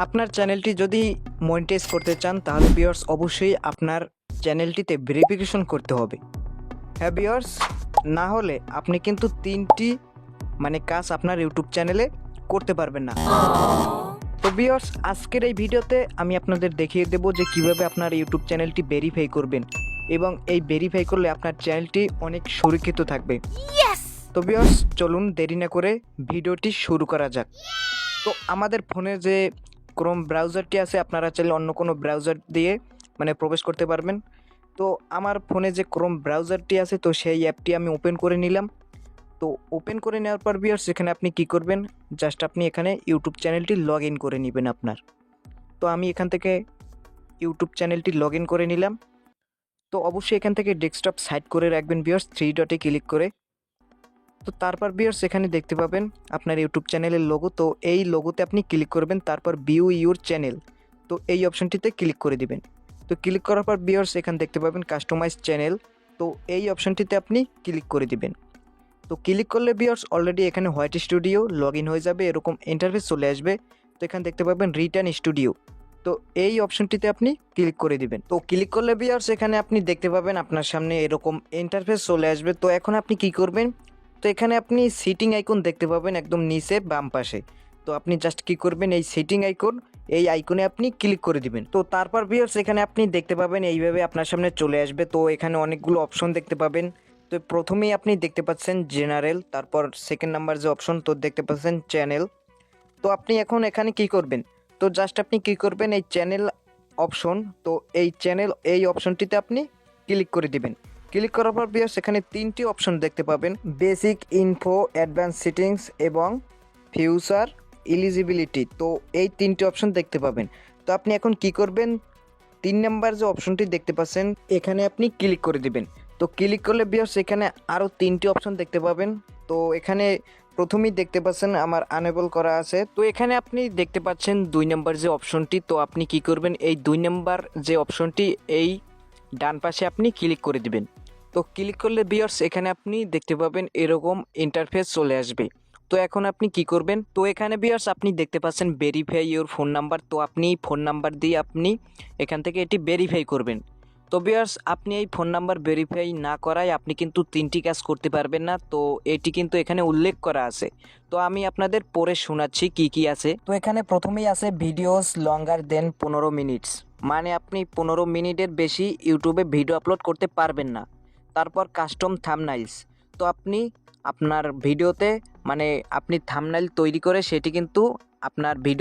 আপনার চ্যানেলটি যদি মনিটাইজ করতে চান তাহলে ভিউয়ার্স অবশ্যই আপনার চ্যানেলটিতে ভেরিফিকেশন করতে হবে। হ্যাঁ ভিউয়ার্স, না হলে আপনি কিন্তু 3টি কাজ আপনার ইউটিউব চ্যানেলে করতে পারবেন না। তো ভিউয়ার্স, আজকের এই ভিডিওতে আমি আপনাদের দেখিয়ে দেব যে কিভাবে আপনার ইউটিউব চ্যানেলটি ভেরিফাই করবেন এবং এই ভেরিফাই করলে আপনার চ্যানেলটি অনেক সুরক্ষিত থাকবে। তো ভিউয়ার্স, চলুন দেরি না করে ভিডিওটি শুরু করা যাক। তো আমাদের ফোনে যে ক্রোম ব্রাউজারটি আছে, আপনারা চাইলে অন্য কোনো ব্রাউজার দিয়ে প্রবেশ করতে পারবেন। তো আমার ফোনে যে ক্রোম ব্রাউজারটি আছে, তো সেই অ্যাপটি আমি ওপেন করে নিলাম। তো ওপেন করে নেওয়ার পর ভিউয়ার্স, এখানে আপনি কি করবেন, জাস্ট আপনি এখানে ইউটিউব চ্যানেলটি লগ ইন করে নেবেন আপনার। তো আমি এখান থেকে ইউটিউব চ্যানেলটি লগ ইন করে নিলাম। তো অবশ্যই এখান থেকে ডেস্কটপ সাইড করে রাখবেন ভিউয়ার্স, 3 ডটে ক্লিক করে। তো তারপর ভিউয়ার্স এখানে দেখতে পাবেন আপনার ইউটিউব চ্যানেলের লোগো। তো এই লোগোতে আপনি ক্লিক করবেন, তারপর ভিউ ইউর চ্যানেল, তো এই অপশনটিতে ক্লিক করে দিবেন। তো ক্লিক করার পর ভিউয়ার্স এখানে দেখতে পাবেন কাস্টমাইজ চ্যানেল, তো এই অপশনটিতে আপনি ক্লিক করে দিবেন। তো ক্লিক করলে ভিউয়ার্স অলরেডি এখানে হোয়াইট স্টুডিও লগ ইন হয়ে যাবে, এরকম ইন্টারফেস চলে আসবে। তো এখানে দেখতে পাবেন রিটার্ন স্টুডিও, তো এই অপশনটিতে আপনি ক্লিক করে দিবেন। তো ক্লিক করলে ভিউয়ার্স এখানে আপনি দেখতে পাবেন আপনার সামনে এরকম ইন্টারফেস চলে আসবে। তো এখন আপনি কি করবেন, তো এখানে আপনি সিটিং আইকন দেখতে পাবেন একদম নিচে বাম পাশে। তো আপনি জাস্ট কি করবেন, এই সিটিং আইকন, এই আইকনে আপনি ক্লিক করে দিবেন। তো তারপর ভিউয়ার্স এখানে আপনি দেখতে পাবেন এইভাবে আপনার সামনে চলে আসবে। তো এখানে অনেকগুলো অপশন দেখতে পাবেন। তো প্রথমেই আপনি দেখতে পাচ্ছেন জেনারেল, তারপর সেকেন্ড নাম্বার যে অপশন তো দেখতে পাচ্ছেন চ্যানেল। তো আপনি এখন এখানে কি করবেন, তো জাস্ট আপনি কি করবেন, এই চ্যানেল অপশন, তো এই চ্যানেল এই অপশনটিতে আপনি ক্লিক করে দিবেন। ক্লিক করার পর ভিউয়ার্স এখানে 3টি অপশন দেখতে পাবেন, বেসিক, ইনফো, অ্যাডভান্স সেটিংস এবং ফিউচার এলিজিবিলিটি। তো এই 3টি অপশন দেখতে পাবেন। তো আপনি এখন কি করবেন, 3 নাম্বার যে অপশনটি দেখতে পাচ্ছেন এখানে আপনি ক্লিক করে দিবেন। তো ক্লিক করলে ভিউয়ার্স এখানে আরও 3টি অপশন দেখতে পাবেন। তো এখানে প্রথমেই দেখতে পাচ্ছেন আমার আনেবল করা আছে। তো এখানে আপনি দেখতে পাচ্ছেন 2 নাম্বার যে অপশনটি, তো আপনি কি করবেন, এই 2 নাম্বার যে অপশনটি এই ডান পাশে আপনি ক্লিক করে দিবেন। তো ক্লিক করলে ভিউয়ার্স এখানে আপনি দেখতে পাবেন এরকম ইন্টারফেস চলে আসবে। তো এখন আপনি কি করবেন, তো এখানে ভিউয়ার্স আপনি দেখতে পাচ্ছেন ভেরিফাই ইওর ফোন নাম্বার, তো আপনি ফোন নাম্বার দিয়ে আপনি এখান থেকে এটি ভেরিফাই করবেন। তো ভিউয়ার্স আপনি এই ফোন নাম্বার ভেরিফাই না করায় আপনি কিন্তু 3টি কাজ করতে পারবেন না। তো এটি কিন্তু এখানে উল্লেখ করা আছে, তো আমি আপনাদের পড়ে শোনাচ্ছি কি কি আছে। তো এখানে প্রথমেই আছে ভিডিওস লঙ্গার দেন 15 মিনিটস, আপনি 15 মিনিটের বেশি ইউটিউবে ভিডিও আপলোড করতে পারবেন না। তারপর কাস্টম থাম্বনেইলস, তো আপনি আপনার ভিডিওতে আপনি থাম্বনেইল তৈরি করে সেটি কিন্তু আপনার ভিডিও